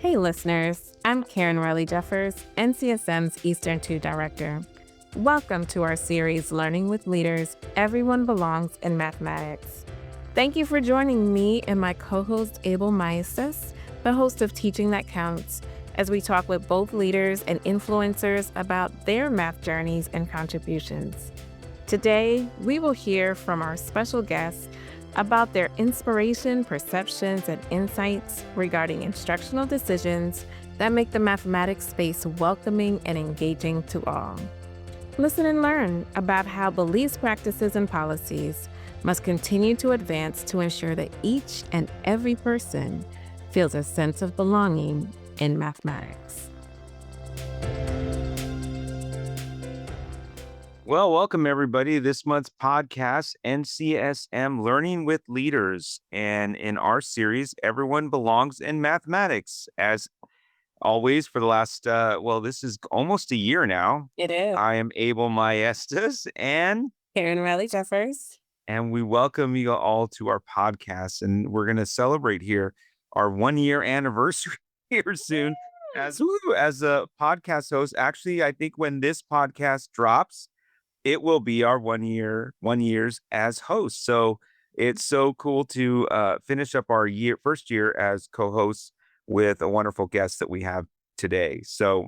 Hey listeners, I'm Karen Riley Jeffers, NCSM's Eastern 2 Director. Welcome to our series, Learning with Leaders, Everyone Belongs in Mathematics. Thank you for joining me and my co-host Abel Maestas, the host of Teaching That Counts, as we talk with both leaders and influencers about their math journeys and contributions. Today, we will hear from our special guests about their inspiration, perceptions, and insights regarding instructional decisions that make the mathematics space welcoming and engaging to all. Listen and learn about how beliefs, practices, and policies must continue to advance to ensure that each and every person feels a sense of belonging in mathematics. Well, welcome everybody to this month's podcast, NCSM Learning with Leaders. And in our series, Everyone Belongs in Mathematics. As always, for the last, this is almost a year now. It is. I am Abel Maestas and Karen Riley Jeffers. And we welcome you all to our podcast. And we're going to celebrate here our 1-year anniversary here soon as a podcast host. Actually, I think when this podcast drops, it will be our 1 years as host. So it's so cool to finish up our first year as co-hosts with a wonderful guest that we have today. So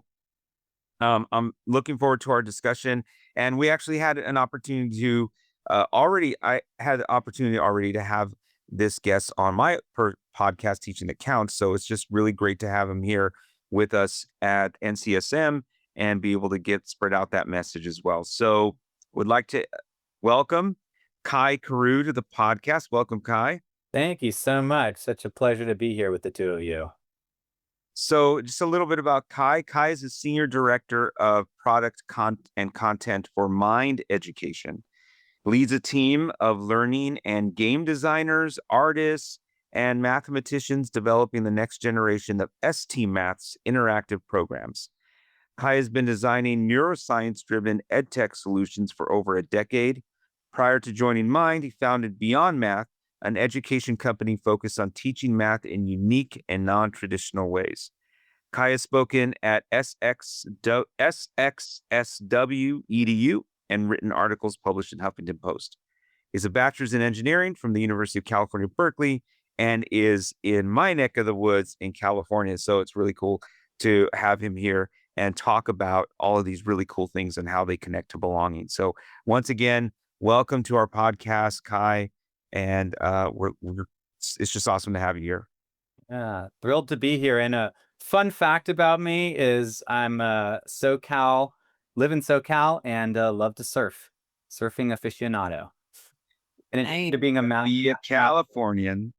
I'm looking forward to our discussion. And we actually had an opportunity to I had the opportunity already to have this guest on my podcast, Teaching That Counts. So it's just really great to have him here with us at NCSM and be able to spread out that message as well. So would like to welcome Ki Karou to the podcast. Welcome, Ki. Thank you so much. Such a pleasure to be here with the two of you. So just a little bit about Ki. Ki is the Senior Director of Product and Content for Mind Education. Leads a team of learning and game designers, artists, and mathematicians developing the next generation of ST Math's interactive programs. Ki has been designing neuroscience-driven edtech solutions for over a decade. Prior to joining Mind, he founded Beyond Math, an education company focused on teaching math in unique and non-traditional ways. Ki has spoken at SXSW.edu and written articles published in Huffington Post. He has a bachelor's in engineering from the University of California, Berkeley, and is in my neck of the woods in California. So it's really cool to have him here and talk about all of these really cool things and how they connect to belonging. So once again, welcome to our podcast, Ki, and it's just awesome to have you here. Yeah, thrilled to be here. And a fun fact about me is I'm live in SoCal, and love to surf, surfing aficionado. And to being a Californian.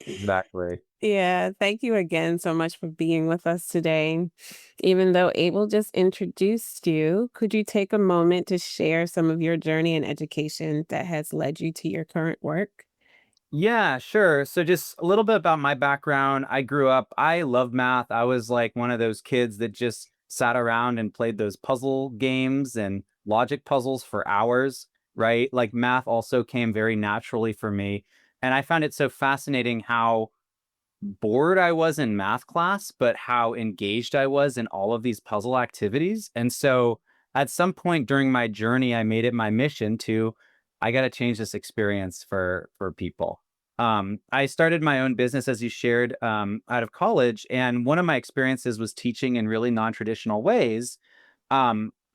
Exactly. Yeah, thank you again so much for being with us today. Even though Abel just introduced you, could you take a moment to share some of your journey in education that has led you to your current work? Yeah, sure. So just a little bit about my background. I love math. I was like one of those kids that just sat around and played those puzzle games and logic puzzles for hours, right? Like math also came very naturally for me. And I found it so fascinating how bored I was in math class, but how engaged I was in all of these puzzle activities. And so at some point during my journey, I made it my mission I got to change this experience for people. I started my own business, as you shared, out of college. And one of my experiences was teaching in really non-traditional ways.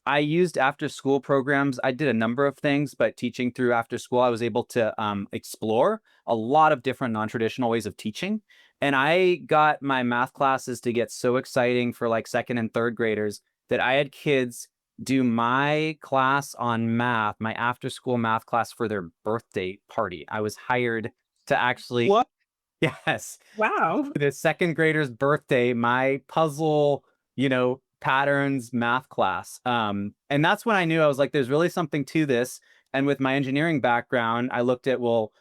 I used after school programs. I did a number of things, but teaching through after school, I was able to explore a lot of different non-traditional ways of teaching. And I got my math classes to get so exciting for like second and third graders that I had kids do my class on math, my after school math class, for their birthday party. I was hired to actually... What? Yes. Wow. The second grader's birthday, my puzzle, patterns math class. And that's when I knew, I was like, there's really something to this. And with my engineering background, I looked at, well,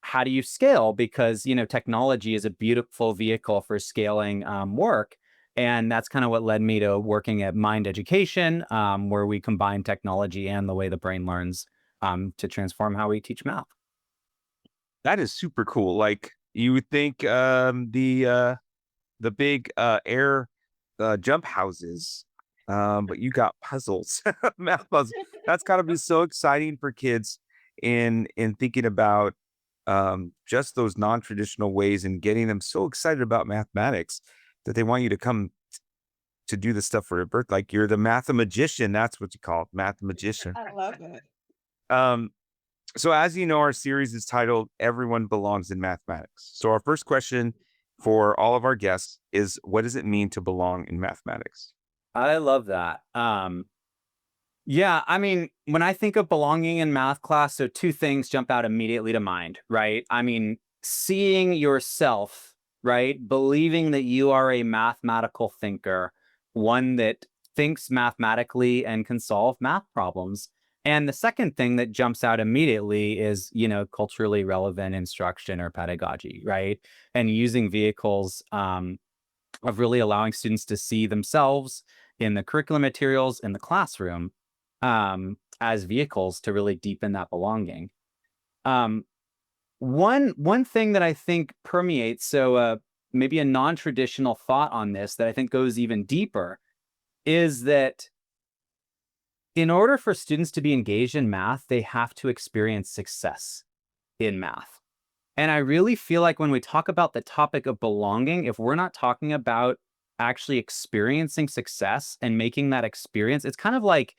how do you scale? Because, technology is a beautiful vehicle for scaling work. And that's kind of what led me to working at Mind Education, where we combine technology and the way the brain learns to transform how we teach math. That is super cool. Like, You would think the big air jump houses, but you got puzzles, math puzzles. That's got to be so exciting for kids in thinking about just those non-traditional ways and getting them so excited about mathematics that they want you to come to do the stuff for your birth. Like you're the mathemagician. That's what you call it, mathemagician. I love it. Um, so as you know, our series is titled Everyone Belongs in Mathematics. So our first question for all of our guests is, what does it mean to belong in mathematics? I love that. Yeah, I mean, when I think of belonging in math class, so two things jump out immediately to mind, right? I mean, seeing yourself, right? Believing that you are a mathematical thinker, one that thinks mathematically and can solve math problems. And the second thing that jumps out immediately is, culturally relevant instruction or pedagogy, right? And using vehicles of really allowing students to see themselves in the curriculum materials in the classroom as vehicles to really deepen that belonging. Um, one thing that I think permeates, so maybe a non-traditional thought on this that I think goes even deeper, is that in order for students to be engaged in math, they have to experience success in math. And I really feel like when we talk about the topic of belonging, if we're not talking about actually experiencing success and making that experience, it's kind of like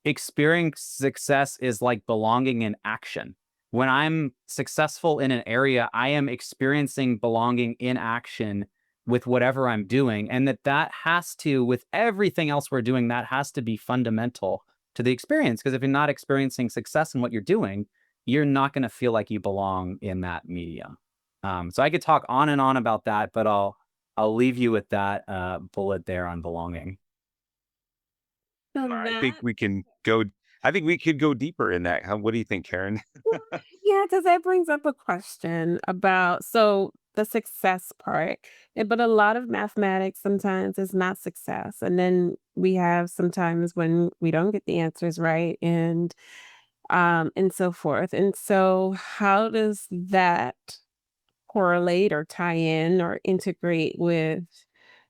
experiencing success is like belonging in action. When I'm successful in an area, I am experiencing belonging in action with whatever I'm doing. And that has to, with everything else we're doing, that has to be fundamental to the experience. Because if you're not experiencing success in what you're doing, you're not going to feel like you belong in that medium. So I could talk on and on about that, but I'll leave you with that bullet there on belonging. So I think that, we can go. I think we could go deeper in that. What do you think, Karen? Yeah, because that brings up a question about the success part. But a lot of mathematics sometimes is not success. And then we have sometimes when we don't get the answers right and so forth. And so how does that correlate or tie in or integrate with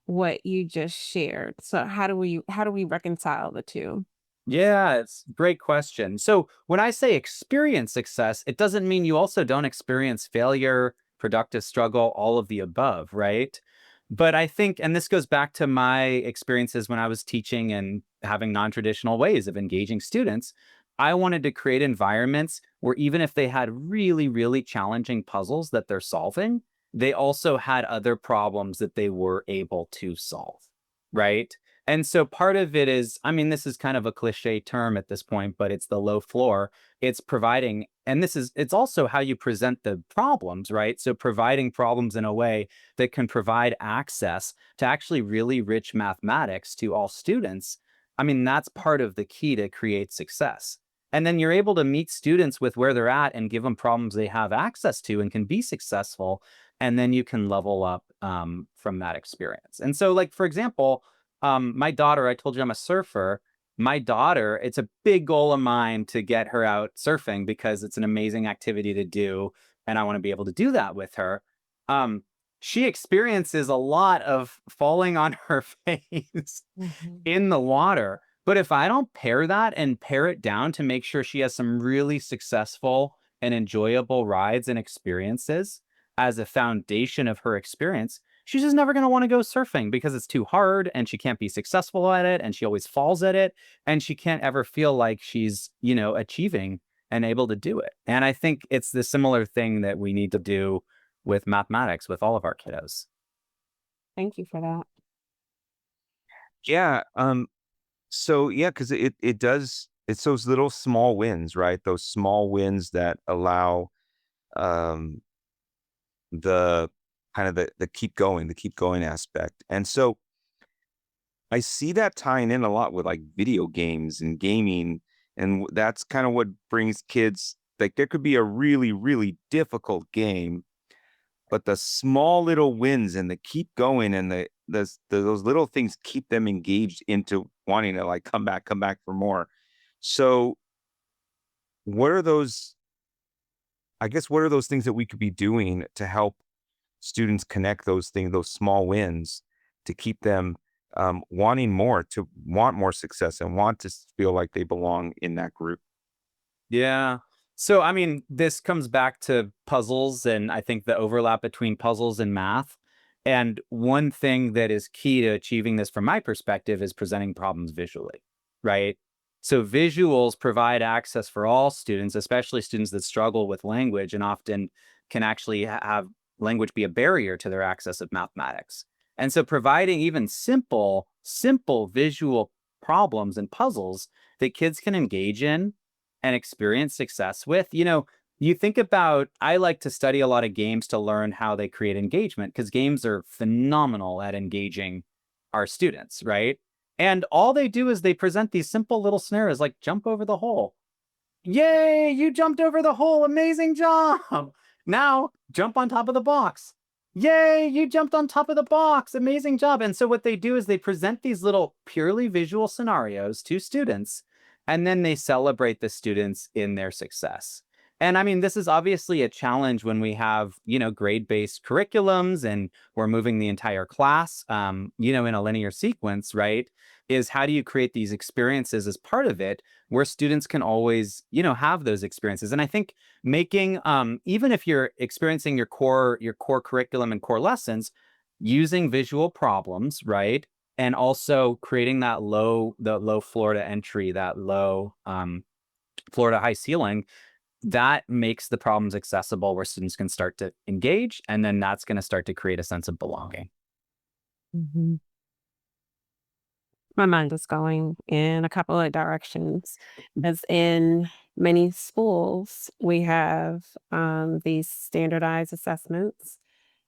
what you just shared? So how do we reconcile the two? Yeah, it's a great question. So when I say experience success, it doesn't mean you also don't experience failure, productive struggle, all of the above, right? But I think, and this goes back to my experiences when I was teaching and having non-traditional ways of engaging students, I wanted to create environments where even if they had really, really challenging puzzles that they're solving, they also had other problems that they were able to solve, right? And so part of it is, I mean, this is kind of a cliche term at this point, but it's the low floor. It's providing, and it's also how you present the problems, right? So providing problems in a way that can provide access to actually really rich mathematics to all students. I mean, that's part of the key to create success. And then you're able to meet students with where they're at and give them problems they have access to and can be successful. And then you can level up from that experience. And so, like, for example, my daughter, I told you I'm a surfer. My daughter, it's a big goal of mine to get her out surfing because it's an amazing activity to do. And I want to be able to do that with her. Um, she experiences a lot of falling on her face Mhm. in the water. But if I don't pair that and pare it down to make sure she has some really successful and enjoyable rides and experiences as a foundation of her experience, she's just never going to want to go surfing because it's too hard and she can't be successful at it and she always falls at it and she can't ever feel like she's, achieving and able to do it. And I think it's the similar thing that we need to do with mathematics with all of our kiddos. Thank you for that. Yeah. So yeah, because it does. It's those little small wins, right? Those small wins that allow um the kind of the keep going aspect. And so I see that tying in a lot with like video games and gaming. And that's kind of what brings kids, like there could be a really, really difficult game, but the small little wins and the keep going and those little things keep them engaged into wanting to like come back for more. So what are those, I guess, what are those things that we could be doing to help students connect those things, those small wins, to keep them wanting more, to want more success and want to feel like they belong in that group. Yeah. So, I mean, this comes back to puzzles and I think the overlap between puzzles and math. And one thing that is key to achieving this from my perspective is presenting problems visually, right? So visuals provide access for all students, especially students that struggle with language and often can actually have language be a barrier to their access of mathematics. And so providing even simple visual problems and puzzles that kids can engage in and experience success with. You think about, I like to study a lot of games to learn how they create engagement because games are phenomenal at engaging our students, right? And all they do is they present these simple little scenarios like jump over the hole. Yay, you jumped over the hole. Amazing job. Now jump on top of the box. Yay, you jumped on top of the box. Amazing job. And so what they do is they present these little purely visual scenarios to students, and then they celebrate the students in their success. And I mean, this is obviously a challenge when we have, grade-based curriculums and we're moving the entire class, in a linear sequence, right? Is how do you create these experiences as part of it where students can always, have those experiences? And I think making, even if you're experiencing your core curriculum and core lessons, using visual problems, right? And also creating the low floor to entry, that low floor to high ceiling, that makes the problems accessible where students can start to engage. And then that's going to start to create a sense of belonging. Mhm. My mind is going in a couple of directions. As in many schools, we have these standardized assessments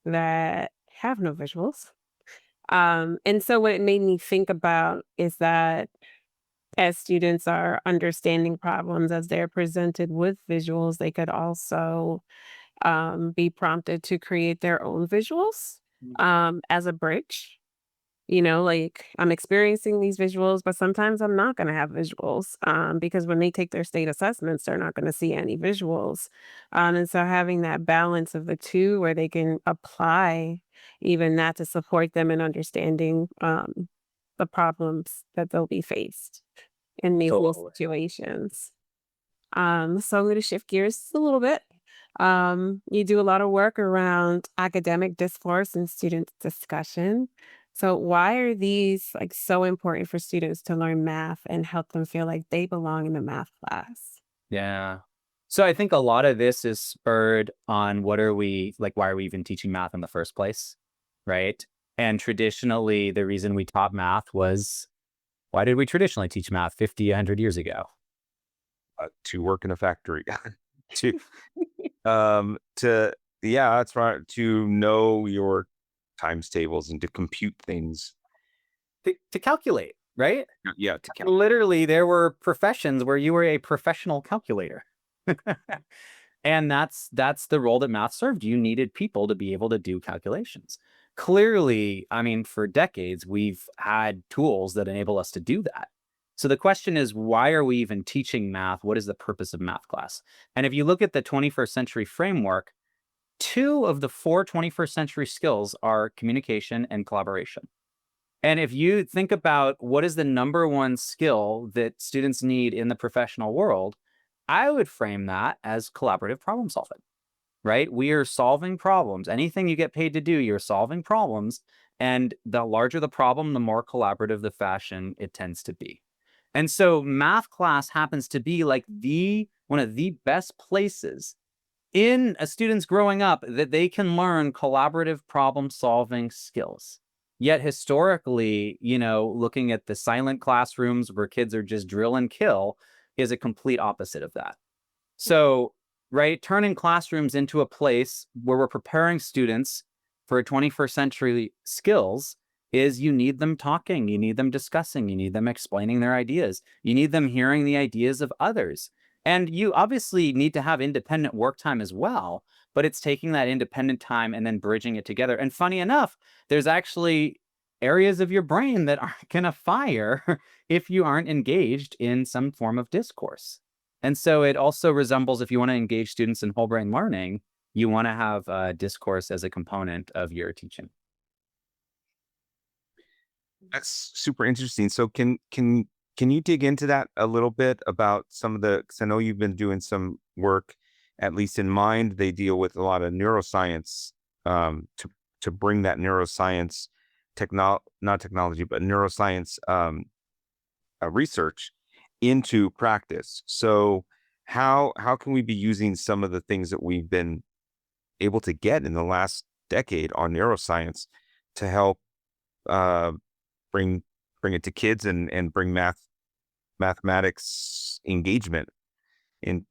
that have no visuals. And so what it made me think about is that as students are understanding problems as they're presented with visuals, they could also be prompted to create their own visuals as a bridge. Like I'm experiencing these visuals, but sometimes I'm not going to have visuals because when they take their state assessments, they're not going to see any visuals. And so having that balance of the two where they can apply even that to support them in understanding the problems that they'll be faced in these little Totally. situations. So I'm going to shift gears a little bit. You do a lot of work around academic discourse and student discussion. So why are these like so important for students to learn math and help them feel like they belong in the math class? Yeah. So I think a lot of this is spurred on why are we even teaching math in the first place? Right. And traditionally, the reason we taught math was, why did we traditionally teach math 50, 100 years ago? To work in a factory, to that's right, to know your times tables and to compute things. To calculate, right? Yeah, to count. Literally, there were professions where you were a professional calculator. And that's the role that math served. You needed people to be able to do calculations. Clearly, I mean, for decades, we've had tools that enable us to do that. So the question is, why are we even teaching math? What is the purpose of math class? And if you look at the 21st century framework, 2 of the 4 21st century skills are communication and collaboration. And if you think about what is the number one skill that students need in the professional world, I would frame that as collaborative problem solving, right? We are solving problems. Anything you get paid to do, you're solving problems. And the larger the problem, the more collaborative the fashion it tends to be. And so math class happens to be like one of the best places in a student's growing up that they can learn collaborative problem solving skills. Yet historically, looking at the silent classrooms where kids are just drill and kill is a complete opposite of that. So, right, turning classrooms into a place where we're preparing students for 21st century skills is you need them talking, you need them discussing, you need them explaining their ideas, you need them hearing the ideas of others. And you obviously need to have independent work time as well, but it's taking that independent time and then bridging it together. And funny enough, there's actually areas of your brain that aren't going to fire if you aren't engaged in some form of discourse. And so it also resembles, if you want to engage students in whole brain learning, you want to have discourse as a component of your teaching. That's super interesting. So can you dig into that a little bit about some of the, because I know you've been doing some work, at least in mind, they deal with a lot of neuroscience, to bring that neuroscience not technology, but neuroscience research into practice. So how can we be using some of the things that we've been able to get in the last decade on neuroscience to help uh, bring it to kids and bring mathematics engagement in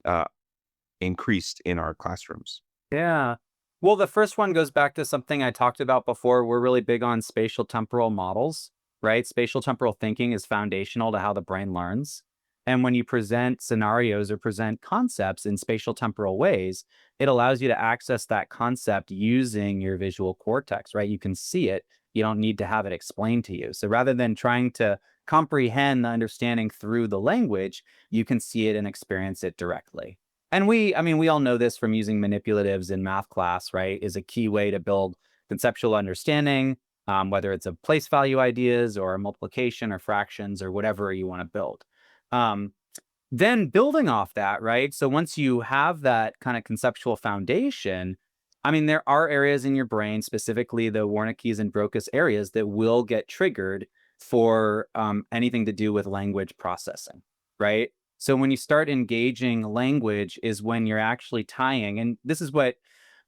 increased in our classrooms? Yeah. Well, the first one goes back to something I talked about before. We're really big on spatial temporal models, right? Spatial temporal thinking is foundational to how the brain learns. And when you present scenarios or present concepts in spatial temporal ways, it allows you to access that concept using your visual cortex, right? You can see it. You don't need to have it explained to you. So rather than trying to comprehend the understanding through the language, you can see it and experience it directly. And I mean, we all know this from using manipulatives in math class, right? Is a key way to build conceptual understanding, whether it's of place value ideas or multiplication or fractions or whatever you want to build. Um, then building off that, right? So once you have that kind of conceptual foundation, I mean, there are areas in your brain, specifically the Wernicke's and Broca's areas, that will get triggered for anything to do with language processing, right? So when you start engaging language is when you're actually tying, and this is what,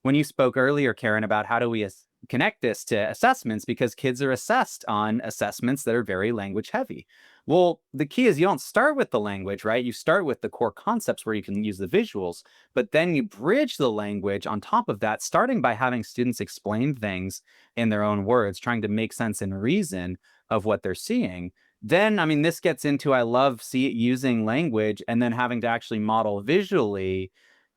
when you spoke earlier, Karen, about how do we connect this to assessments, because kids are assessed on assessments that are very language heavy. Well, the key is you don't start with the language, right? You start with the core concepts where you can use the visuals, but then you bridge the language on top of that, starting by having students explain things in their own words, trying to make sense and reason of what they're seeing. Then, I mean, this gets into, I love using language and then having to actually model visually.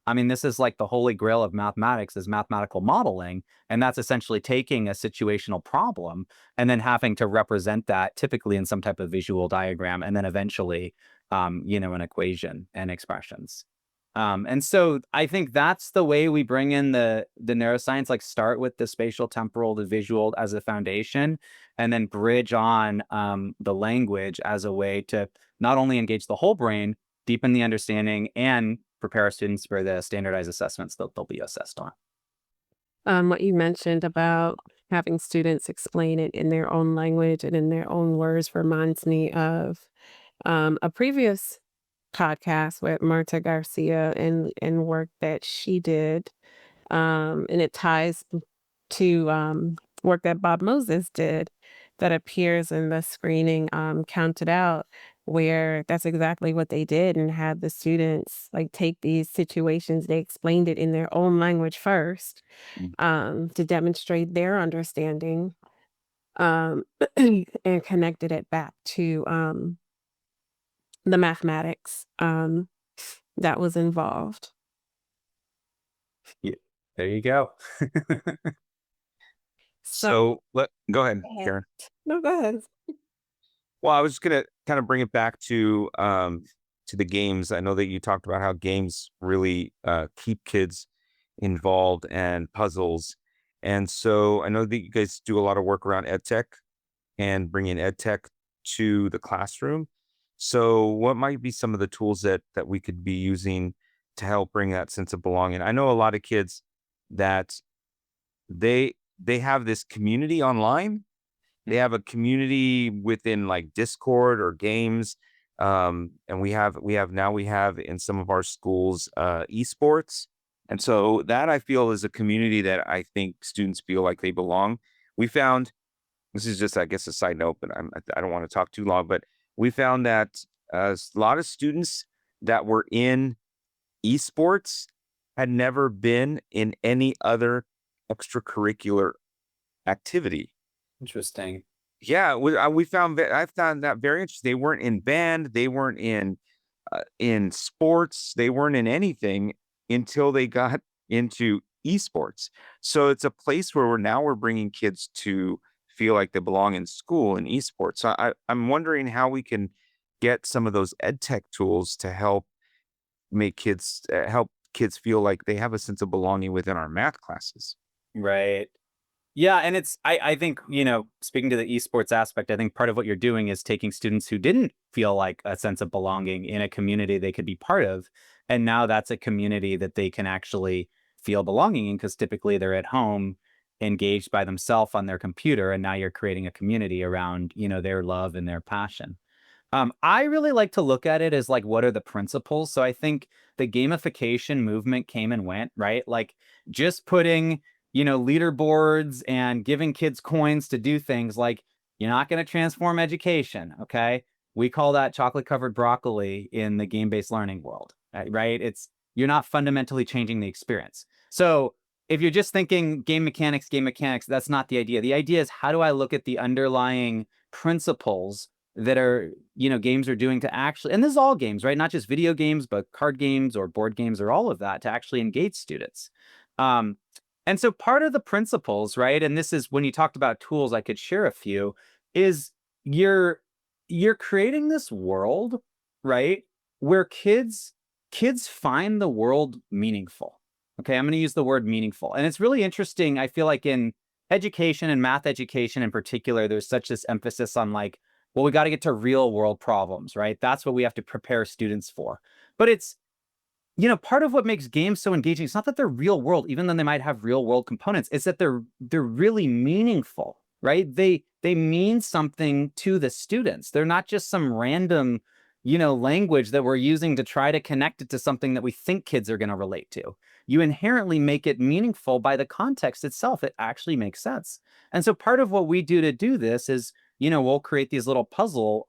I mean, this is like the holy grail of mathematics, is mathematical modeling. And that's essentially taking a situational problem and then having to represent that typically in some type of visual diagram, and then eventually, an equation and expressions. And so I think that's the way we bring in the neuroscience, like start with the spatial temporal, the visual as a foundation, and then bridge on the language as a way to not only engage the whole brain, deepen the understanding, and prepare our students for the standardized assessments that they'll be assessed on. What you mentioned about having students explain it in their own language and in their own words reminds me of a previous podcast with Marta Garcia and work that she did. And it ties to work that Bob Moses did that appears in the screening, Counted Out, where that's exactly what they did and had the students like take these situations. They explained it in their own language first, to demonstrate their understanding, um, and connected it back to the mathematics that was involved. Yeah, there you go. So go ahead, Go ahead. Karen. No, go ahead. Well, I was just gonna kind of bring it back to the games. I know that you talked about how games really keep kids involved, and puzzles. And so I know that you guys do a lot of work around ed tech and bringing ed tech to the classroom. So what might be some of the tools that we could be using to help bring that sense of belonging? I know a lot of kids that they have this community online. They have a community within like Discord or games. And we have in some of our schools esports. And so that I feel is a community that I think students feel like they belong. We found, this is just, I guess, a side note, but I don't want to talk too long, but we found that a lot of students that were in esports had never been in any other extracurricular activity. Interesting. Yeah, we found I found that very interesting. They weren't in band, they weren't in sports, they weren't in anything until they got into esports. So it's a place where we're bringing kids to feel like they belong in school and esports. So I'm wondering how we can get some of those ed tech tools to help make kids help kids feel like they have a sense of belonging within our math classes. Right. Yeah, and I think, speaking to the esports aspect, I think part of what you're doing is taking students who didn't feel like a sense of belonging in a community they could be part of, and now that's a community that they can actually feel belonging in, because typically they're at home engaged by themselves on their computer, and now you're creating a community around, their love and their passion. I really like to look at it as like, what are the principles? So I think the gamification movement came and went, right? Like just putting, leaderboards and giving kids coins to do things, like, you're not going to transform education. Okay. We call that chocolate covered broccoli in the game-based learning world, right? You're not fundamentally changing the experience. So if you're just thinking game mechanics, that's not the idea. The idea is, how do I look at the underlying principles that are, games are doing to actually, and this is all games, right? Not just video games, but card games or board games or all of that, to actually engage students. And so part of the principles, right? And this is when you talked about tools, I could share a few, is you're creating this world, right? Where kids find the world meaningful. Okay, I'm going to use the word meaningful. And it's really interesting. I feel like in education and math education in particular, there's such this emphasis on like, well, we got to get to real world problems, right? That's what we have to prepare students for. But it's, part of what makes games so engaging, it's not that they're real world, even though they might have real world components, it's that they're really meaningful, right? They mean something to the students. They're not just some random, language that we're using to try to connect it to something that we think kids are going to relate to. You inherently make it meaningful by the context itself. It actually makes sense. And so part of what we do to do this is, we'll create these little puzzle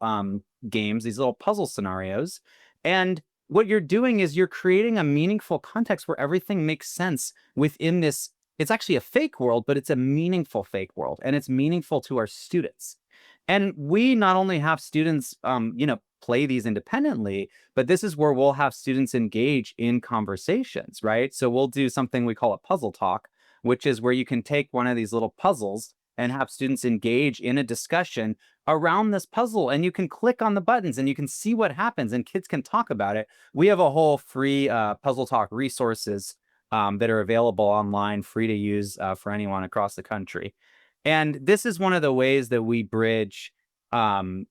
games, these little puzzle scenarios. And what you're doing is you're creating a meaningful context where everything makes sense within this. It's actually a fake world, but it's a meaningful fake world, and it's meaningful to our students. And we not only have students, play these independently, but this is where we'll have students engage in conversations, right? So we'll do something we call a puzzle talk, which is where you can take one of these little puzzles and have students engage in a discussion around this puzzle, and you can click on the buttons and you can see what happens, and kids can talk about it. We have a whole free puzzle talk resources that are available online, free to use for anyone across the country. And this is one of the ways that we bridge, the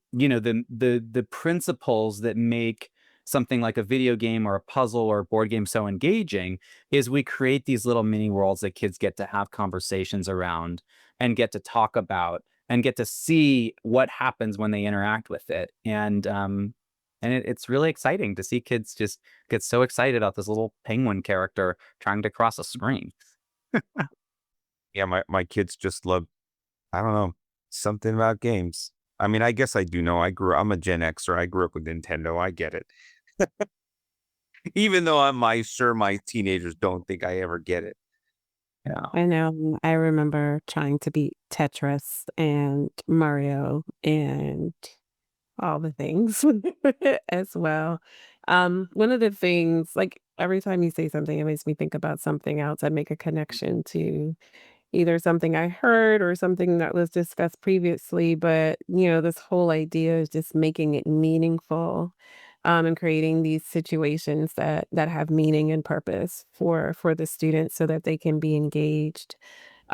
principles that make something like a video game or a puzzle or a board game so engaging, is we create these little mini worlds that kids get to have conversations around and get to talk about and get to see what happens when they interact with it. And it's really exciting to see kids just get so excited about this little penguin character trying to cross a screen. Yeah, my kids just love, I don't know, something about games. I mean, I guess I do know. I'm a Gen Xer. I grew up with Nintendo. I get it. Even though I'm sure my teenagers don't think I ever get it. Yeah. I know. I remember trying to beat Tetris and Mario and all the things as well. One of the things, like every time you say something, it makes me think about something else. I make a connection to either something I heard or something that was discussed previously. But, this whole idea is just making it meaningful, and creating these situations that have meaning and purpose for the students so that they can be engaged.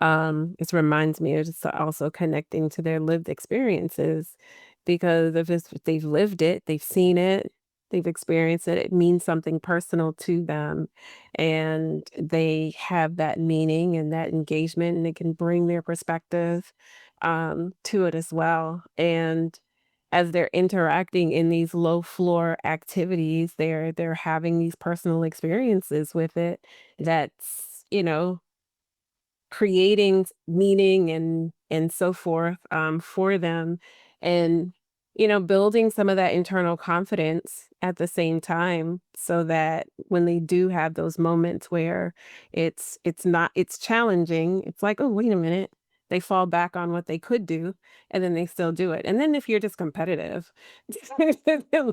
It reminds me of just also connecting to their lived experiences, because if they've lived it, they've seen it, they've experienced it, it means something personal to them, and they have that meaning and that engagement, and they can bring their perspective to it as well. And as they're interacting in these low floor activities, they're having these personal experiences with it that's, creating meaning and so forth for them, and building some of that internal confidence at the same time, so that when they do have those moments where it's challenging, it's like, oh, wait a minute, they fall back on what they could do, and then they still do it. And then if you're just competitive,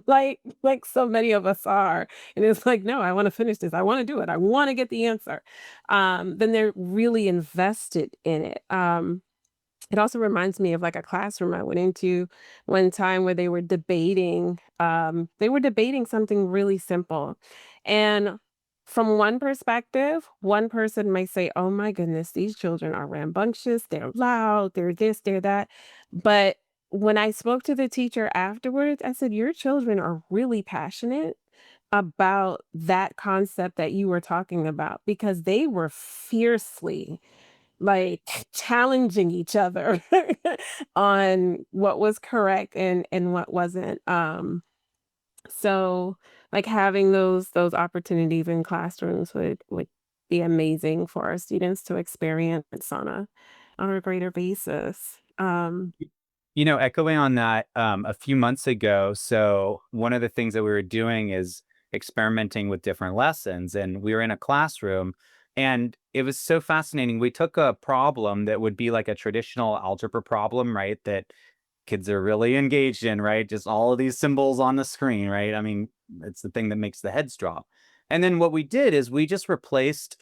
like so many of us are, and it's like, no, I want to finish this, I want to do it, I want to get the answer, then they're really invested in it. It also reminds me of like a classroom I went into one time where they were debating something really simple. And from one perspective, one person may say, "Oh my goodness, these children are rambunctious, they're loud, they're this, they're that." But when I spoke to the teacher afterwards, I said, "Your children are really passionate about that concept that you were talking about because they were fiercely like challenging each other on what was correct and what wasn't." So, like, having those opportunities in classrooms would be amazing for our students to experience on a greater basis. Echoing on that, a few months ago, so one of the things that we were doing is experimenting with different lessons, and we were in a classroom, and it was so fascinating. We took a problem that would be like a traditional algebra problem, right? That kids are really engaged in, right? Just all of these symbols on the screen, right? I mean, it's the thing that makes the heads drop. And then what we did is we just replaced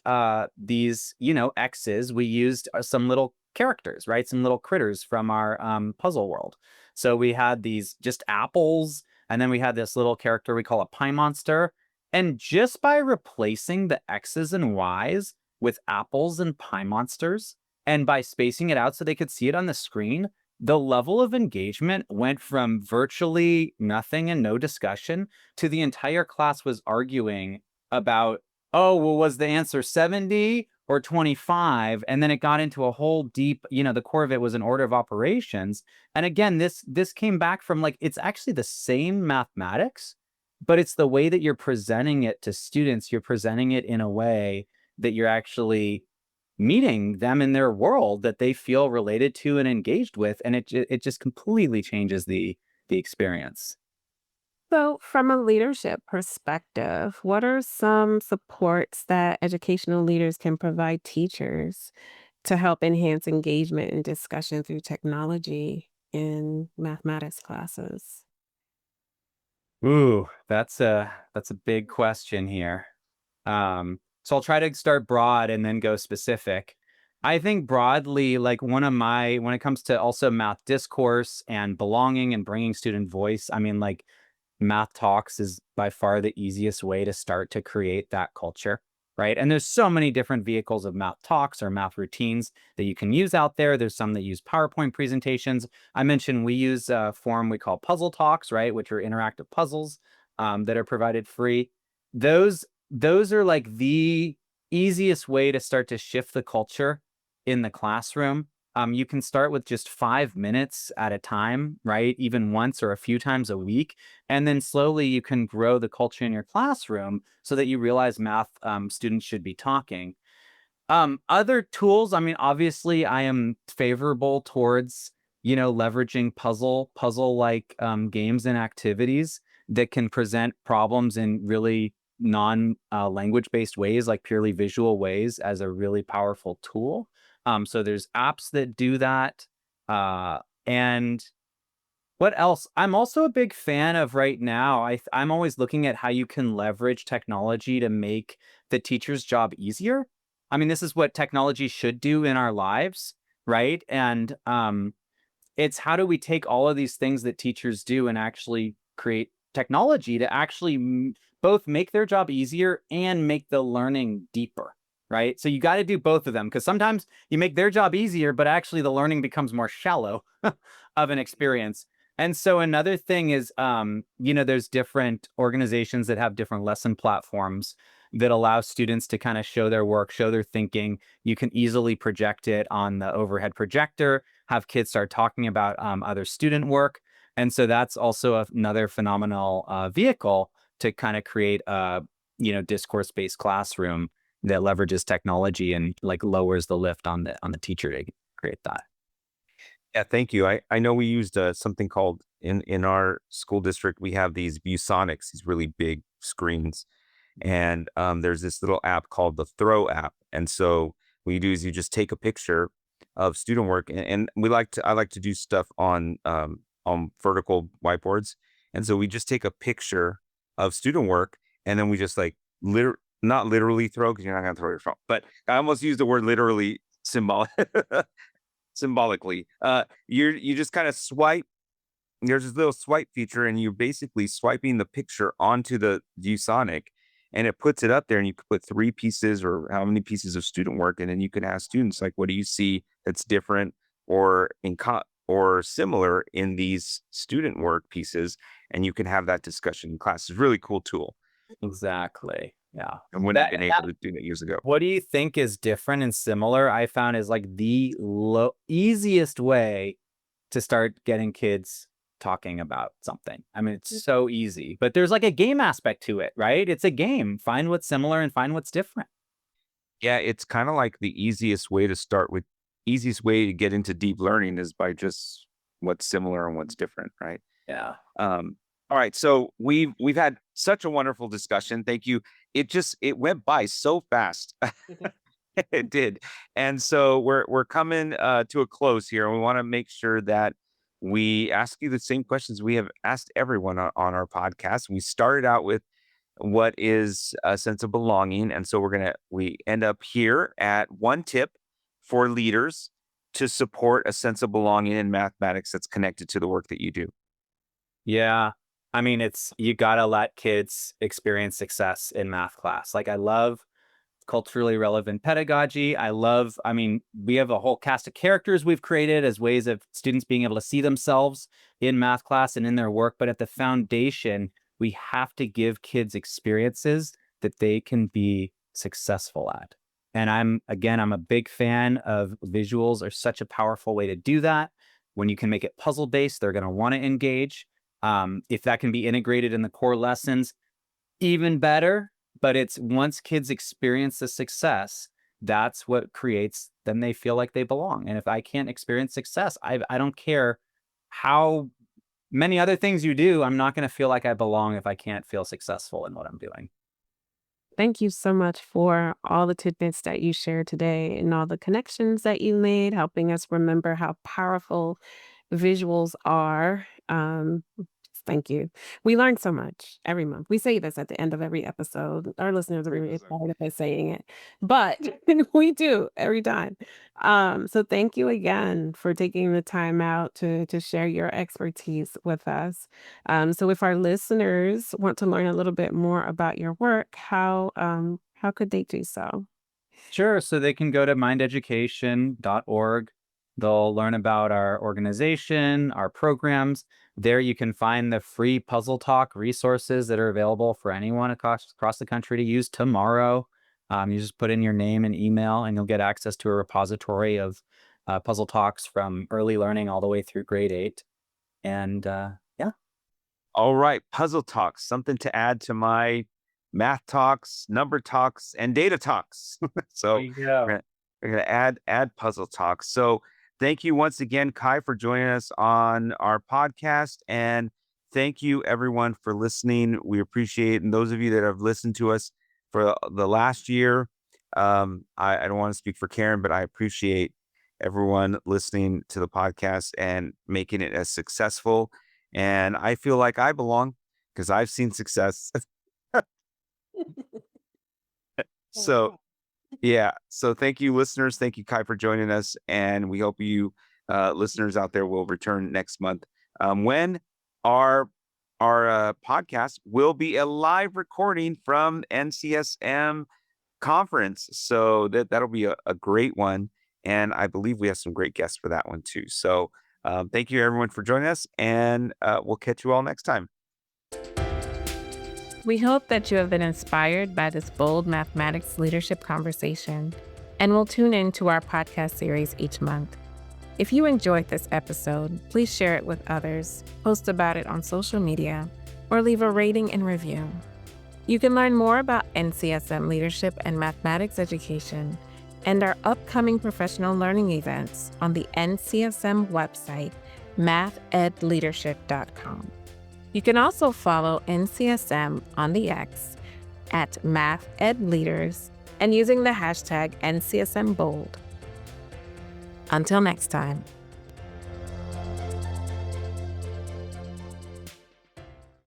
these, X's. We used some little characters, right? Some little critters from our puzzle world. So we had these just apples, and then we had this little character we call a pie monster. And just by replacing the X's and Y's with apples and pie monsters, and by spacing it out so they could see it on the screen, the level of engagement went from virtually nothing and no discussion to the entire class was arguing about, oh, well, was the answer 70 or 25? And then it got into a whole deep, the core of it was an order of operations. And again, this came back from like, it's actually the same mathematics, but it's the way that you're presenting it to students. You're presenting it in a way that you're actually meeting them in their world that they feel related to and engaged with, and it just completely changes the experience. So, from a leadership perspective, what are some supports that educational leaders can provide teachers to help enhance engagement and discussion through technology in mathematics classes? Ooh, that's a big question here. So I'll try to start broad and then go specific. I think broadly, like when it comes to also math discourse and belonging and bringing student voice, I mean, like Math Talks is by far the easiest way to start to create that culture, right? And there's so many different vehicles of Math Talks or math routines that you can use out there. There's some that use PowerPoint presentations. I mentioned we use a form we call Puzzle Talks, right, which are interactive puzzles that are provided free. Those are like the easiest way to start to shift the culture in the classroom. You can start with just 5 minutes at a time, right? Even once or a few times a week. And then slowly you can grow the culture in your classroom so that you realize math students should be talking. Other tools, I mean, obviously I am favorable towards, leveraging puzzle-like games and activities that can present problems in really non-language-based ways, like purely visual ways, as a really powerful tool. So there's apps that do that. And what else? I'm also a big fan of right now. I'm always looking at how you can leverage technology to make the teacher's job easier. I mean, this is what technology should do in our lives, right? And it's how do we take all of these things that teachers do and actually create technology to actually both make their job easier and make the learning deeper, right? So you got to do both of them, because sometimes you make their job easier, but actually the learning becomes more shallow of an experience. And so another thing is, there's different organizations that have different lesson platforms that allow students to kind of show their work, show their thinking. You can easily project it on the overhead projector, have kids start talking about other student work. And so that's also another phenomenal vehicle to kind of create a, discourse-based classroom that leverages technology and like lowers the lift on the teacher to create that. Yeah, thank you. I know we used something called in our school district. We have these ViewSonics, these really big screens, and there's this little app called the Throw app. And so what you do is you just take a picture of student work, and I like to do stuff on vertical whiteboards, and so we just take a picture of student work, and then we just like not literally throw, because you're not gonna throw your phone, but I almost use the word literally symbolically. You just kind of swipe. There's this little swipe feature, and you're basically swiping the picture onto the ViewSonic, and it puts it up there, and you can put 3 pieces or how many pieces of student work, and then you can ask students like, what do you see that's different or or similar in these student work pieces, and you can have that discussion in class. It's a really cool tool. Exactly. Yeah. I wouldn't have been able to do that years ago. What do you think is different and similar? I found is like the easiest way to start getting kids talking about something. I mean, it's so easy, but there's like a game aspect to it, right? It's a game. Find what's similar and find what's different. Yeah, it's kind of like the easiest way to get into deep learning is by just what's similar and what's different, right? Yeah. All right, so we've had such a wonderful discussion. Thank you. It went by so fast. It did. And so we're coming to a close here, and we want to make sure that we ask you the same questions we have asked everyone on our podcast. We started out with what is a sense of belonging, and so we end up here at one tip for leaders to support a sense of belonging in mathematics that's connected to the work that you do. Yeah. I mean, you got to let kids experience success in math class. Like, I love culturally relevant pedagogy. I mean, we have a whole cast of characters we've created as ways of students being able to see themselves in math class and in their work. But at the foundation, we have to give kids experiences that they can be successful at. And I'm a big fan of visuals are such a powerful way to do that. When you can make it puzzle based, they're going to want to engage. If that can be integrated in the core lessons, even better. But it's once kids experience the success, that's what creates them. They feel like they belong. And if I can't experience success, I don't care how many other things you do. I'm not going to feel like I belong if I can't feel successful in what I'm doing. Thank you so much for all the tidbits that you shared today and all the connections that you made, helping us remember how powerful visuals are. Thank you. We learn so much every month. We say this at the end of every episode. Our listeners are really tired of us saying it, but we do every time. So thank you again for taking the time out to share your expertise with us. So if our listeners want to learn a little bit more about your work, how could they do so? Sure. So they can go to mindeducation.org. They'll learn about our organization, our programs. There you can find the free Puzzle Talk resources that are available for anyone across the country to use tomorrow. You just put in your name and email, and you'll get access to a repository of Puzzle Talks from early learning all the way through grade 8. And yeah. All right, Puzzle Talks, something to add to my math talks, number talks, and data talks. So There you go. we're gonna add Puzzle Talks. So thank you once again, Kai, for joining us on our podcast. And thank you, everyone, for listening. We appreciate it. And those of you that have listened to us for the last year, I don't want to speak for Karen, but I appreciate everyone listening to the podcast and making it as successful. And I feel like I belong because I've seen success. So yeah. So thank you, listeners. Thank you, Kai, for joining us. And we hope you listeners out there will return next month when our podcast will be a live recording from NCSM conference. So that'll be a great one. And I believe we have some great guests for that one too. So thank you, everyone, for joining us. And we'll catch you all next time. We hope that you have been inspired by this bold mathematics leadership conversation and will tune in to our podcast series each month. If you enjoyed this episode, please share it with others, post about it on social media, or leave a rating and review. You can learn more about NCSM leadership and mathematics education and our upcoming professional learning events on the NCSM website, mathedleadership.com. You can also follow NCSM on the X at mathedleaders and using the hashtag NCSMBold. Until next time.